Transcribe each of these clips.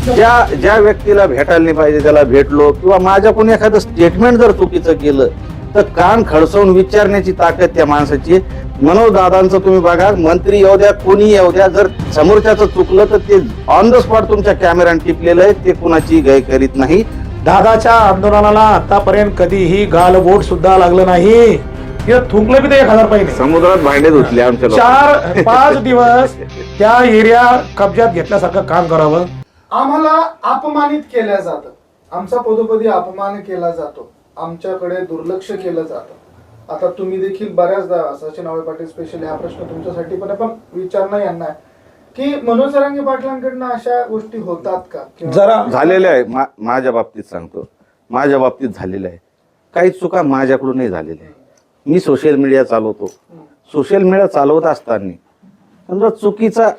ज्या ज्या व्यक्तीला भेटायला नाही पाहिजे त्याला भेटलो, किंवा माझ्याकडून एखादं स्टेटमेंट जर चुकीचं केलं तर कान खडसवून विचारण्याची ताकद त्या माणसाची. मनोज दादांचं तुम्ही बघा, मंत्री येऊ द्या कोणी येऊ द्या, जर समोरच्याचं चुकलं तर ते ऑन द स्पॉट तुमच्या कॅमेऱ्याने टिपलेलं आहे, ते कुणाची गय करीत नाही. दादाच्या आंदोलनाला आतापर्यंत कधीही गालबोट सुद्धा लागलं नाही. थुंकलं बी ते 1000 पाहिजे. समुद्रात भांडे धुतले आमच्या 4-5 दिवस त्या एरिया कब्जात घेतल्यासारखं काम करावं. आम्हाला अपमानित केल्या जातं, आमचा पदोपदी अपमान केला जातो, आमच्याकडे दुर्लक्ष केलं जातं. आता तुम्ही देखील बऱ्याचदा, सचिन आवळे पाटील स्पेशली हा प्रश्न तुमच्यासाठी पण पण विचारणं यांना आहे की मनोज जरांगे पाटलांकडनं अशा गोष्टी होतात का? जरा झालेल्या आहे. माझ्या बाबतीत सांगतो, माझ्या बाबतीत झालेलं आहे. काही चुका माझ्याकडून नाही झालेल्या आहे. मी सोशल मीडिया चालवतो. सोशल मीडिया चालवत असताना समजा चुकीचा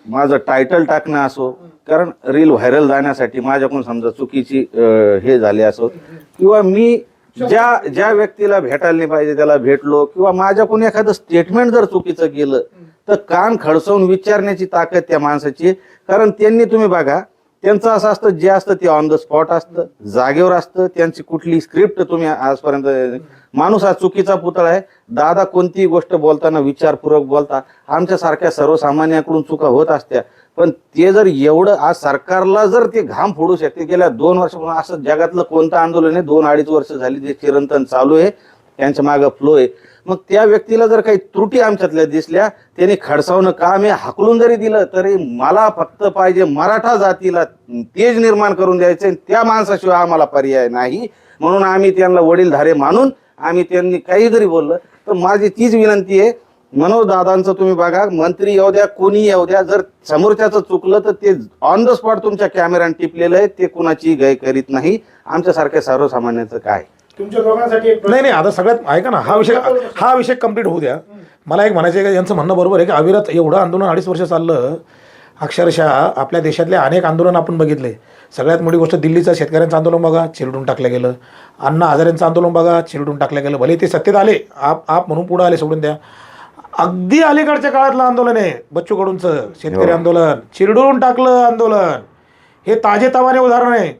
माझं टायटल टाकणं असो, कारण रील व्हायरल जाण्यासाठी माझ्याकडून समजा चुकीची हे झाले असो, किंवा मी ज्या व्यक्तीला भेटायला नाही पाहिजे त्याला भेटलो, किंवा माझ्याकडून एखादं स्टेटमेंट जर चुकीचं केलं तर कान खडसवून विचारण्याची ताकद त्या माणसाची. कारण त्यांनी तुम्ही बघा, त्यांचं असं असतं, जे असतं ते ऑन द स्पॉट असतं, जागेवर असतं. त्यांची कुठली स्क्रिप्ट तुम्ही आजपर्यंत, माणूस हा चुकीचा पुतळा आहे. दादा कोणतीही गोष्ट बोलताना विचारपूर्वक बोलता. आमच्यासारख्या सर्वसामान्याकडून चुका होत असत्या, पण ते जर एवढं आज सरकारला जर ते घाम फोडू शकते, गेल्या 2 वर्षापासून असं जगातलं कोणतं आंदोलन आहे, 2-2.5 वर्ष झाली जे चिरंतन चालू आहे, त्यांच्या मागं फ्लो आहे. मग त्या व्यक्तीला जर काही त्रुटी आमच्यातल्या दिसल्या, त्यांनी खडसावणं काम हे हाकलून जरी दिलं तरी मला फक्त पाहिजे मराठा जातीला तेज निर्माण करून द्यायचे, त्या माणसाशिवाय आम्हाला पर्याय नाही. म्हणून आम्ही त्यांना वडीलधारे मानून आम्ही त्यांनी काही जरी बोललं तर माझी तीच विनंती आहे, मनोज दादांचं तुम्ही बघा, मंत्री येऊ द्या कोणी येऊ द्या, जर समोरच्याचं चुकलं तर ते ऑन द स्पॉट तुमच्या कॅमेऱ्याने टिपलेलं आहे, ते कुणाची गय करीत नाही. आमच्यासारख्या सर्वसामान्यांचं काय? तुमच्या दोघांसाठी एक नाही आता सगळ्यात ऐका ना, हा विषय कंप्लीट होऊ द्या. मला एक म्हणायचं आहे का, यांचं म्हणणं बरोबर आहे की अविरत एवढं आंदोलन 2.5 वर्ष चाललं. अक्षरशः आपल्या देशातले अनेक आंदोलन आपण बघितले. सगळ्यात मोठी गोष्ट दिल्लीचं शेतकऱ्यांचं आंदोलन बघा, चिरडून टाकलं गेलं. अण्णा हजारेंचं आंदोलन बघा, चिरडून टाकलं गेलं. भले ते सत्तेत आले, आप म्हणून पुढे आले, सोडून द्या. अगदी अलीकडच्या काळातलं आंदोलन आहे बच्चू कडूंचं शेतकरी आंदोलन, चिरडून टाकलं आंदोलन. हे ताजेतवाने उदाहरण आहे.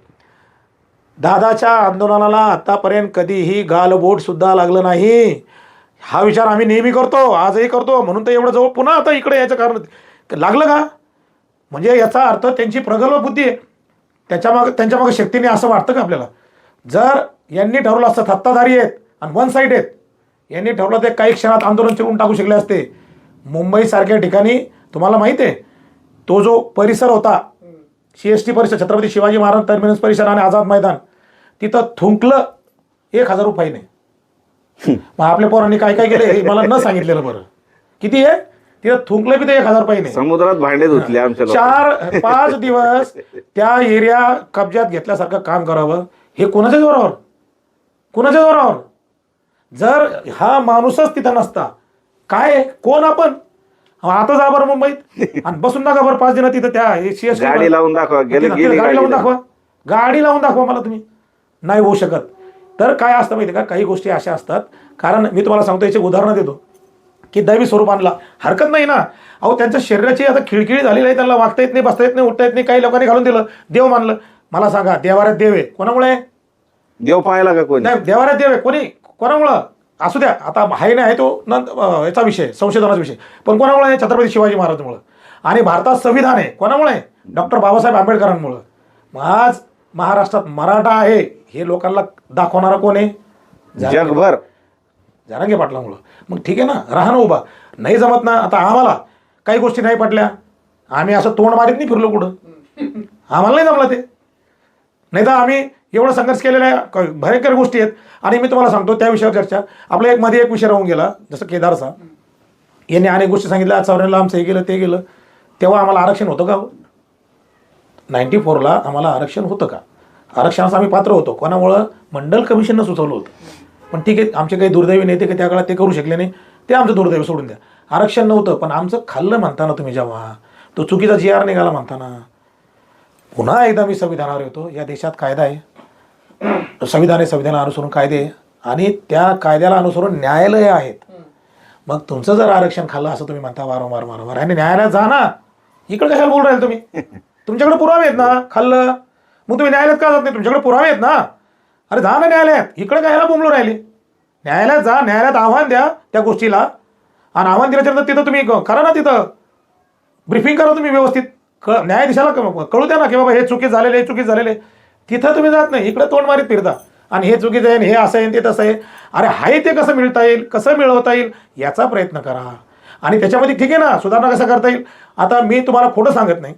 दादाच्या आंदोलनाला आतापर्यंत कधीही गालबोट सुद्धा लागलं नाही. हा विचार आम्ही नेहमी करतो, आजही करतो. म्हणून तर एवढं जवळ पुन्हा आता इकडे याचं कारण लागलं का, म्हणजे याचा अर्थ त्यांची प्रगल्भ बुद्धी आहे. त्यांच्या मागे शक्तीने असं वाटतं का आपल्याला? जर यांनी ठरवलं असतं, सत्ताधारी आहेत आणि वन साईड आहेत, यांनी ठरवलं ते काही क्षणात आंदोलन चिरून टाकू शकले असते. मुंबईसारख्या ठिकाणी तुम्हाला माहिती आहे, तो जो परिसर होता CST परिसर, छत्रपती शिवाजी महाराज टर्मिनस परिसर आणि आझाद मैदान, तिथं थुंकलं 1000 रुपये नाही. मग आपल्या पोरांनी काय काय केलं मला न सांगितलेलं बरं. किती आहे तिथं थुंकलं बी ते 1000 रुपये नाही. समुद्रात भांडे धुतले आमच्या 4-5 दिवस त्या एरिया कब्जात घेतल्यासारखं काम करावं. हे कोणाच्या जोरावर? जर हा माणूसच तिथं नसता, काय कोण आपण आता जा बरं मुंबईत आणि बसून दाखवा बरं 5 दिवस तिथं त्या CST गाडी लावून दाखवा, गाडी लावून दाखवा मला तुम्ही. नाही होऊ शकत. तर काय असतं माहिती का, काही गोष्टी अशा असतात. कारण मी तुम्हाला सांगतो, याचे उदाहरणं देतो की दैवी स्वरूप आणला हरकत नाही ना. अहो त्यांच्या शरीराची आता खिळखिळी झालेली आहे, त्यांना वागता येत नाही, बसता येत नाही, उठता येत नाही. काही लोकांनी घालून दिलं, देव मानलं. मला सांगा, देवाऱ्यात देव आहे कोणामुळे? देव पाहायला का कोणी? नाही, देवाऱ्यात देव आहे कोणामुळं असू द्या. आता आहे नाही आहे तो याचा विषय, संशोधनाचा विषय. पण कोणामुळे आहे? छत्रपती शिवाजी महाराजांमुळं. आणि भारतात संविधान आहे कोणामुळे? डॉक्टर बाबासाहेब आंबेडकरांमुळं. मग आज महाराष्ट्रात मराठा आहे हे लोकांना दाखवणारा कोण आहे? जगभर जरांगे पाटलामुळं. मग ठीक आहे ना, राहा ना उभा. नाही जमत ना, आता आम्हाला काही गोष्टी नाही पटल्या, आम्ही असं तोंड मारीत नाही फिरलो कुठं, आम्हाला नाही जमलं ते. नाही तर आम्ही एवढा संघर्ष केलेला आहे, भयंकर गोष्टी आहेत. आणि मी तुम्हाला सांगतो त्या विषयावर चर्चा, आपल्या मध्ये एक विषय राहून गेला, जसं केदारचा. यांनी अनेक गोष्टी सांगितल्या, आज चौऱ्याला आमचं हे गेलं ते गेलं. तेव्हा आम्हाला आरक्षण होतं का? 94ला आम्हाला आरक्षण होतं का? आरक्षणाचं आम्ही पात्र होतो. कोणामुळं? मंडल कमिशननं सुचवलं होतं. पण ठीक आहे, आमचे काही दुर्दैवी नेते की त्या काळात ते करू शकले नाही, ते आमचं दुर्दैव सोडून द्या. आरक्षण नव्हतं, पण आमचं खाल्लं म्हणताना तुम्ही जेव्हा तो चुकीचा GR निघाला म्हणताना, पुन्हा एकदा मी संविधानावर येतो. या देशात कायदा आहे, संविधान आहे, संविधानाला अनुसरून कायदे आहे आणि त्या कायद्याला अनुसरून न्यायालय आहेत. मग तुमचं जर आरक्षण खाल्लं असं तुम्ही म्हणता वारंवार आणि न्यायालयात जा ना, इकडे कशाला बोल राहील तुम्ही? तुमच्याकडे पुरावे आहेत ना, खाल्लं. मग तुम्ही न्यायालयात का जात नाही? तुमच्याकडे पुरावे आहेत ना. अरे जा ना न्यायालयात. इकडे काय ह्याला बोंबलो राहिले? न्यायालयात जा, न्यायालयात आव्हान द्या त्या गोष्टीला, आणि आव्हान दिल्याच्यानंतर तिथं तुम्ही करा ना, तिथं ब्रिफिंग करा तुम्ही व्यवस्थित. न्यायाधीशाला कळू द्या ना की बाबा हे चुकीत झालेले, हे चुकीत झालेले. तिथं तुम्ही जात नाही, इकडे तोंड मारीत फिरता, आणि हे चुकीचं आहे, हे असं आहे, ते तसं आहे. अरे आहे ते कसं मिळता येईल, कसं मिळवता येईल याचा प्रयत्न करा. आणि त्याच्यामध्ये ठीक आहे ना, सुधारणा कसं करता येईल. आता मी तुम्हाला खोटं सांगत नाही,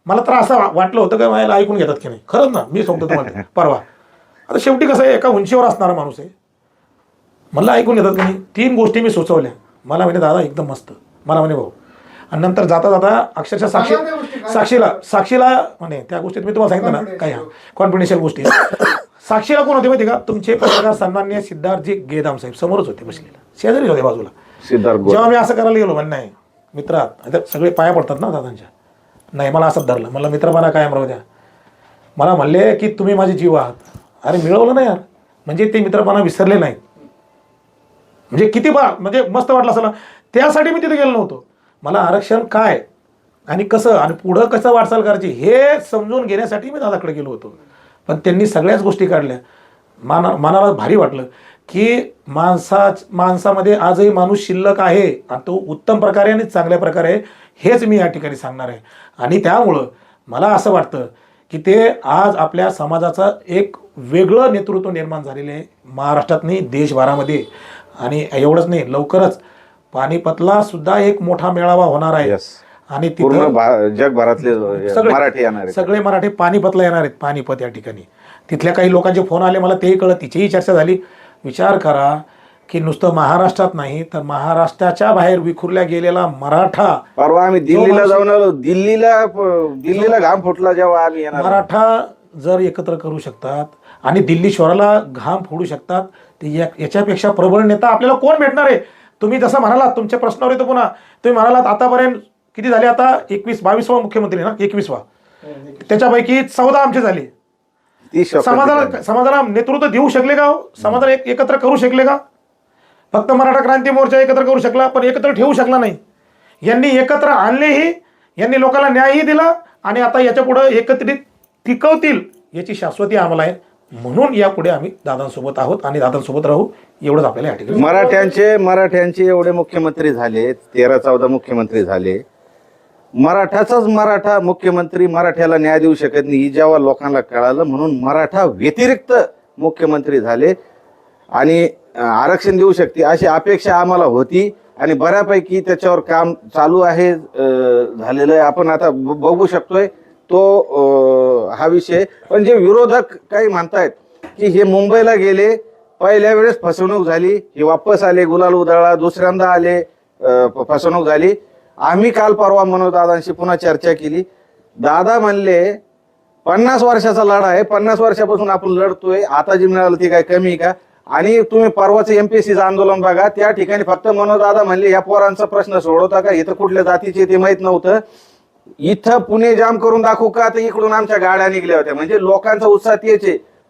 मला तर असं वाटलं होतं की मला ऐकून घेतात की नाही. खरंच ना, मी सांगतो तुम्हाला परवा. आता शेवटी कसं आहे, एका उंचीवर असणारा माणूस आहे, मला ऐकून घेतात की नाही. 3 गोष्टी मी सुचवल्या. मला म्हणे दादा एकदम मस्त. मला म्हणे भाऊ. आणि नंतर जाता जाता अक्षरशः साक्षीला म्हणे त्या गोष्टीत मी तुम्हाला सांगितलं ना काय, कॉन्फिडेन्शियल गोष्टी. साक्षीला कोण होते माहिती का? तुमचे पत्रकार सन्माननीय सिद्धार्थजी गेदाम साहेब समोरच होते बसलेले, शेजारीच होते बाजूला. सिद्धार्थ जेव्हा मी असं करायला गेलो, म्हण नाही मित्रा, आता सगळे पाया पडतात ना दादांच्या. नाही, मला असंच धरलं. मला मित्रपणा कायम राहू द्या. मला म्हणले की तुम्ही माझे जीव आहात. अरे मिळवलं ना यार, म्हणजे ते मित्रपणा विसरले नाहीत. म्हणजे किती म्हणजे मस्त वाटलं असं. त्यासाठी मी तिथे गेलो नव्हतो. मला आरक्षण काय आणि कसं आणि पुढं कसं वाटचाल करायची हे समजून घेण्यासाठी मी दादाकडे गेलो होतो. पण त्यांनी सगळ्याच गोष्टी काढल्या. मनाला भारी वाटलं की माणसामध्ये आजही माणूस शिल्लक आहे, आणि तो उत्तम प्रकारे आणि चांगल्या प्रकारे आहे, हेच मी या ठिकाणी सांगणार आहे. आणि त्यामुळं मला असं वाटतं की ते आज आपल्या समाजाचं एक वेगळं नेतृत्व निर्माण झालेलं आहे महाराष्ट्रात नाही, देशभरामध्ये. आणि एवढंच नाही, लवकरच पानिपतला सुद्धा एक मोठा मेळावा होणार आहे. आणि पूर्ण जगभरातले मराठी येणार आहेत. सगळे मराठी पानिपतला येणार आहेत. पानिपत या ठिकाणी तिथल्या काही लोकांचे फोन आले मला, तेही कळत, तिचीही चर्चा झाली. विचार करा की नुसतं महाराष्ट्रात नाही तर महाराष्ट्राच्या बाहेर विखुरल्या गेलेला मराठा. परवा आम्ही दिल्लीला जाऊन आलो. दिल्लीला घाम फुटला जेव्हा आम्ही येणार. मराठा जर एकत्र करू शकतात आणि दिल्ली शहराला घाम फोडू शकतात, तर याच्यापेक्षा प्रबळ नेता आपल्याला कोण भेटणार आहे? तुम्ही जसं म्हणालात, तुमच्या प्रश्नावर येतो पुन्हा, तुम्ही म्हणालात आतापर्यंत किती झाले? आता 22वा मुख्यमंत्री ना, 21वा. त्याच्यापैकी 14 आमचे झाले. समाजाला नेतृत्व देऊ शकले का? समाजाला एकत्र करू शकले का? फक्त मराठा क्रांती मोर्चा एकत्र करू शकला, पण एकत्र ठेवू शकला नाही. यांनी एकत्र आणलेही, यांनी लोकांना न्यायही दिला, आणि आता याच्या पुढे एकत्रित टिकवतील याची शाश्वती आम्हाला आहे. म्हणून यापुढे आम्ही दादांसोबत आहोत आणि दादांसोबत राहू, एवढंच आपल्याला या ठिकाणी. मराठ्यांचे एवढे मुख्यमंत्री झाले, 13-14 मुख्यमंत्री झाले. मराठा मुख्यमंत्री मराठ्याला न्याय देऊ शकत नाही जेव्हा लोकांना कळालं, म्हणून मराठा व्यतिरिक्त मुख्यमंत्री झाले आणि आरक्षण देऊ शकते अशी अपेक्षा आम्हाला होती. आणि बऱ्यापैकी त्याच्यावर काम चालू आहे, झालेलं आहे. आपण आता बघू शकतोय तो हा विषय. पण जे विरोधक काही म्हणतायत की हे मुंबईला गेले, पहिल्या वेळेस फसवणूक झाली, हे वापस आले, गुलाल उधळला, दुसऱ्यांदा आले, फसवणूक झाली. आम्ही काल परवा मनोज दादांशी पुन्हा चर्चा केली. दादा म्हणले 50 वर्षाचा लढा आहे, 50 वर्षापासून आपण लढतोय, आता जे मिळालं ते काय कमी का? आणि तुम्ही परवाचं एमपीएससीचं आंदोलन बघा, त्या ठिकाणी फक्त मनोज दादा म्हणले या पोरांचा प्रश्न सोडवता का? इथं कुठल्या जातीचे ते माहित नव्हतं. इथं पुणे जाम करून दाखवू का? तर इकडून आमच्या गाड्या निघल्या होत्या. म्हणजे लोकांचा उत्साह तेच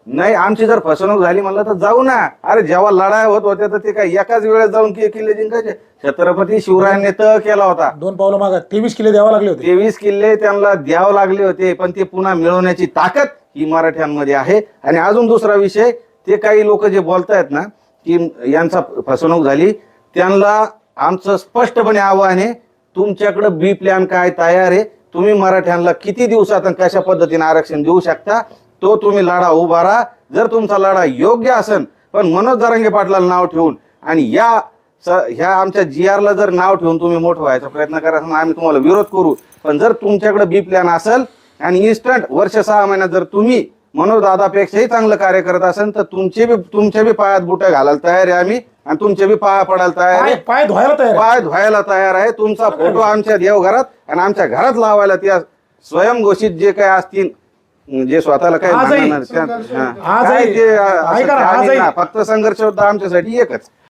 नाही. आमची जर फसवणूक झाली म्हणलं तर जाऊ ना. अरे जेव्हा लढाई होत होत्या तर ते काय एकाच वेळेस जाऊन किल्ले जिंकायचे? छत्रपती शिवरायांनी तळ केला होता. 2 पावलं मागे 23 किल्ले द्यावे लागले होते. 23 किल्ले त्यांना द्यावे लागले होते, पण ते पुन्हा मिळवण्याची ताकद ही मराठ्यांमध्ये आहे. आणि अजून दुसरा विषय, ते काही लोक जे बोलतायत ना की यांचा फसवणूक झाली, त्यांना आमचं स्पष्टपणे आव्हान आहे, तुमच्याकडे बी प्लॅन काय तयार आहे? तुम्ही मराठ्यांना किती दिवसात आणि कशा पद्धतीने आरक्षण देऊ शकता, तो तुम्ही लढा उभा राहा. जर तुमचा लढा योग्य असेल, पण मनोज जरांगे पाटलाला नाव ठेवून आणि ह्या आमच्या GR ला जर नाव ठेवून तुम्ही मोठं व्हायचा प्रयत्न करा, आम्ही तुम्हाला विरोध करू. पण जर तुमच्याकडे बी प्लॅन असेल आणि इन्स्टंट वर्ष 6 महिन्यात जर तुम्ही मनोज दादापेक्षाही चांगलं कार्य करत असेल, तर तुमच्या बी पायात बुटं घालायला तयार आहे आम्ही, आणि तुमच्या बी पाया पडायला तयार आहे, पाय धुवायला तयार आहे. तुमचा फोटो आमच्या देवघरात आणि आमच्या घरात लावायला त्या स्वयंघोषित जे काही असतील, जे स्वतःला काही फक्त संघर्ष होता आमच्यासाठी एकच.